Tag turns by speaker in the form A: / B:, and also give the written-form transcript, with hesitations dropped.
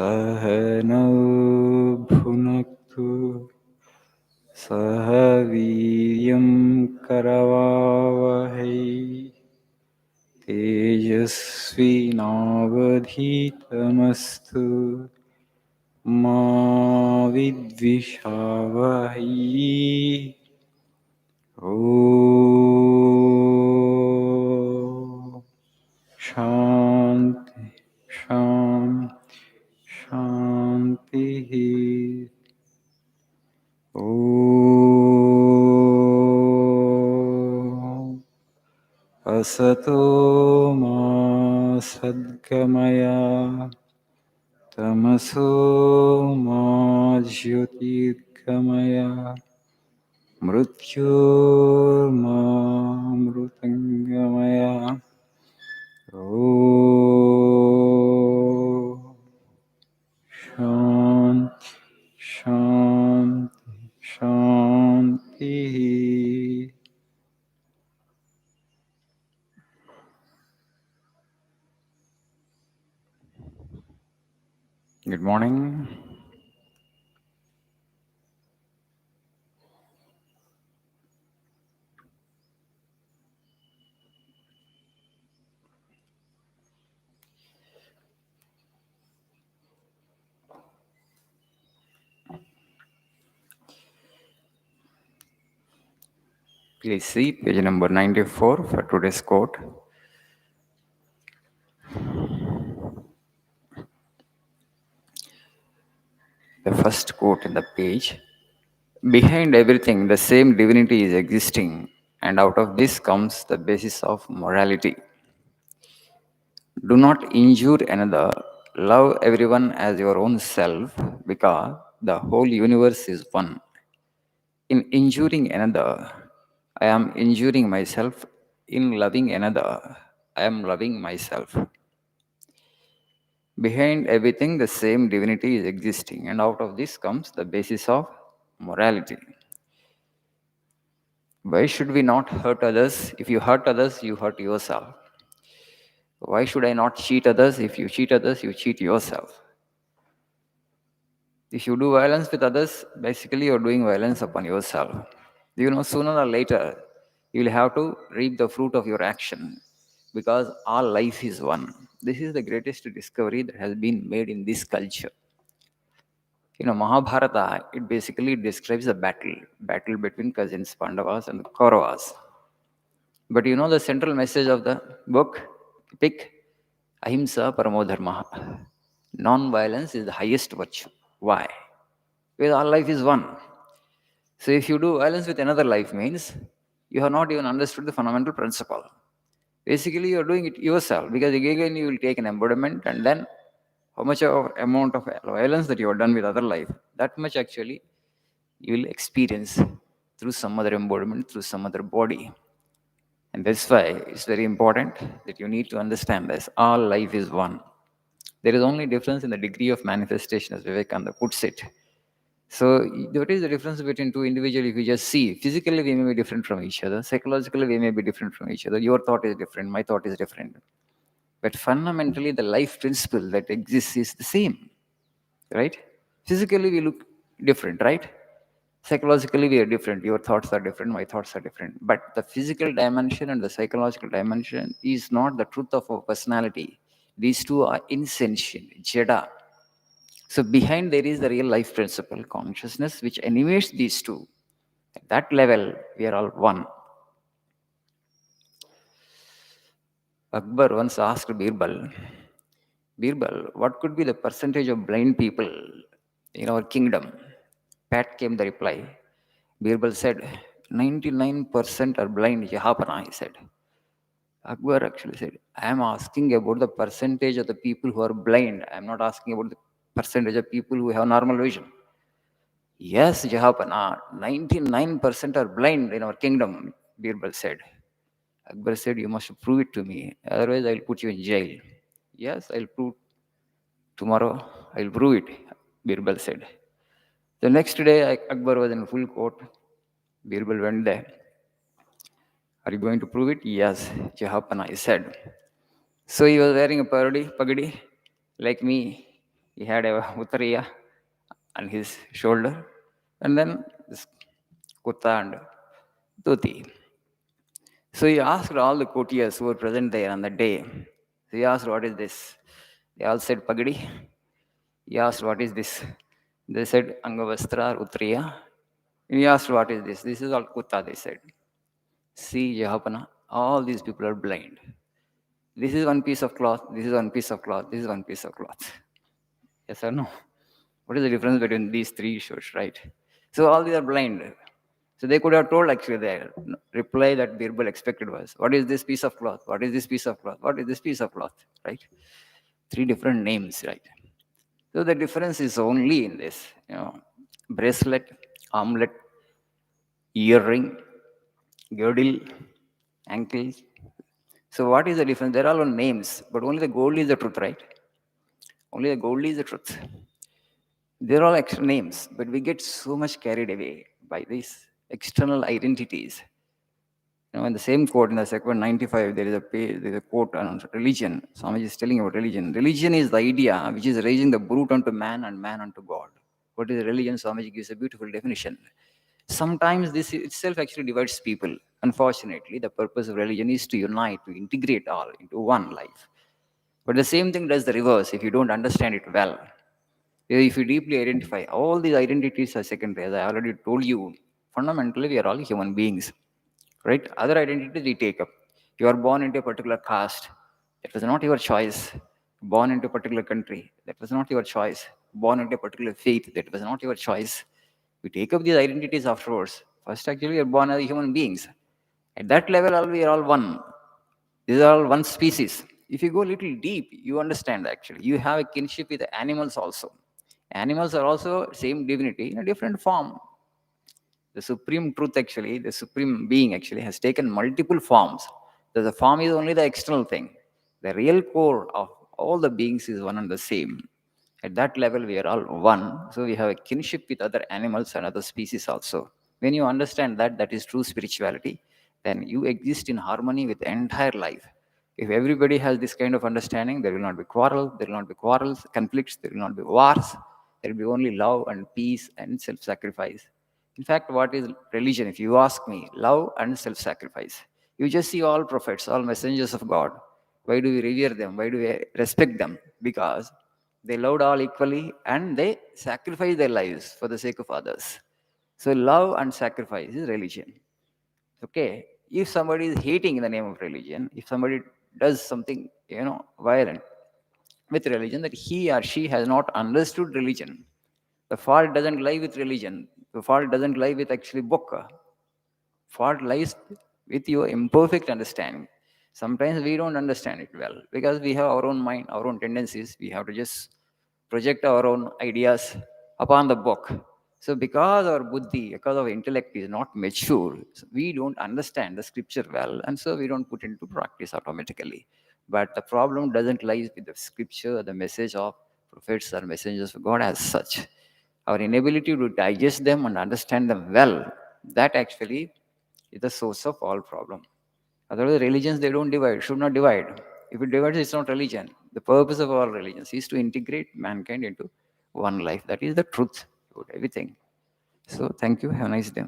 A: सहनौ भुनक्तु सह वीर्यं करवावहै तेजस्विनावधीतमस्तु मा विद्विषावहै। ॐ शान्ति शान्तिः। ॐ असतो मा सद्गमय तमसो मा ज्योतिर्गमय मृत्योर्मामृतङ्गमय। ॐ शान्तिः। Good morning. Please see page number 94 for today's quote. The first quote in the page. Behind everything, the same divinity is existing, and out of this comes the basis of morality. Do not injure another, love everyone as your own self, because the whole universe is one. In injuring another, I am injuring myself. In loving another, I am loving myself. Behind everything, the same divinity is existing, and out of this comes the basis of morality. Why should we not hurt others? If you hurt others, you hurt yourself. Why should I not cheat others? If you cheat others, you cheat yourself. If you do violence with others, basically you're doing violence upon yourself. Sooner or later, you'll have to reap the fruit of your action, because all life is one. This is the greatest discovery that has been made in this culture. Mahabharata, it basically describes a battle between cousins Pandavas and Kauravas. But the central message of the book, pick Ahimsa Paramo Dharma. Non-violence is the highest virtue. Why? Because all life is one. So if you do violence with another life means you have not even understood the fundamental principle. Basically, you are doing it yourself, because again you will take an embodiment, and then how much of amount of violence that you have done with other life, that much actually you will experience through some other embodiment, through some other body. And that's why it's very important that you need to understand this. All life is one. There is only difference in the degree of manifestation, as Vivekananda puts it. So what is the difference between two individuals? If you just see, physically we may be different from each other, psychologically we may be different from each other, your thought is different, my thought is different. But fundamentally the life principle that exists is the same, right? Physically we look different, right? Psychologically we are different, your thoughts are different, my thoughts are different. But the physical dimension and the psychological dimension is not the truth of our personality. These two are insentient, jada. So behind there is the real life principle, consciousness, which animates these two. At that level, we are all one. Akbar once asked Birbal, what could be the percentage of blind people in our kingdom? Pat came the reply. Birbal said, 99% are blind, Jahapana, he said. Akbar actually said, I am asking about the percentage of the people who are blind. I am not asking about the percentage of people who have normal vision. Yes, Jahapana, 99% are blind in our kingdom, Birbal said. Akbar said, you must prove it to me, otherwise I'll put you in jail. Yes, I'll prove tomorrow, I'll prove it, Birbal said. The next day, Akbar was in full court. Birbal went there. Are you going to prove it? Yes, Jahapana, he said. So he was wearing a pagadi, like me. He had a Uttariya on his shoulder, and then this Kutta and Dhoti. So he asked all the courtiers who were present there on the day. So he asked, "What is this?" They all said, "Pagadi." He asked, "What is this?" They said, "Angavastra or Uttariya." He asked, "What is this?" "This is all Kutta," they said. See, Jahapana, all these people are blind. This is one piece of cloth, this is one piece of cloth, this is one piece of cloth. Yes or no? What is the difference between these three issues, right? So all these are blind. So they could have told actually their reply that Birbal expected was, what is this piece of cloth? What is this piece of cloth? What is this piece of cloth? Right? Three different names, right? So the difference is only in this, bracelet, armlet, earring, girdle, ankles. So what is the difference? They're all on names, but only the gold is the truth, right? Only the gold is the truth. They're all extra names, but we get so much carried away by these external identities. In the same quote in the second 95, there is a quote on religion. Swamiji is telling about religion. Religion is the idea which is raising the brute unto man and man unto God. What is religion? Swamiji gives a beautiful definition. Sometimes this itself actually divides people. Unfortunately, the purpose of religion is to unite, to integrate all into one life. But the same thing does the reverse if you don't understand it well. If you deeply identify, all these identities are secondary. As I already told you, fundamentally, we are all human beings, right? Other identities we take up. You are born into a particular caste. That was not your choice. Born into a particular country. That was not your choice. Born into a particular faith. That was not your choice. We take up these identities afterwards. First, actually, we are born as human beings. At that level, we are all one. These are all one species. If you go a little deep, you understand actually. You have a kinship with animals also. Animals are also same divinity in a different form. The supreme truth actually, the supreme being actually has taken multiple forms. The form is only the external thing. The real core of all the beings is one and the same. At that level, we are all one. So we have a kinship with other animals and other species also. When you understand that, that is true spirituality, then you exist in harmony with the entire life. If everybody has this kind of understanding, there will not be quarrels, conflicts, there will not be wars. There will be only love and peace and self-sacrifice. In fact, what is religion? If you ask me, love and self-sacrifice. You just see all prophets, all messengers of God. Why do we revere them? Why do we respect them? Because they loved all equally and they sacrificed their lives for the sake of others. So love and sacrifice is religion. Okay. If somebody is hating in the name of religion, if somebody does something, violent with religion, that he or she has not understood religion. The fault doesn't lie with religion. The fault doesn't lie with actually book. Fault lies with your imperfect understanding. Sometimes we don't understand it well because we have our own mind, our own tendencies. We have to just project our own ideas upon the book. So, because our buddhi, because our intellect is not mature, we don't understand the scripture well, and so we don't put into practice automatically. But the problem doesn't lie with the scripture, the message of prophets or messengers of God as such. Our inability to digest them and understand them well, that actually is the source of all problem. Otherwise, religions they don't divide, should not divide. If it divides, it's not religion. The purpose of all religions is to integrate mankind into one life. That is the truth about everything. So, thank you. Have a nice day.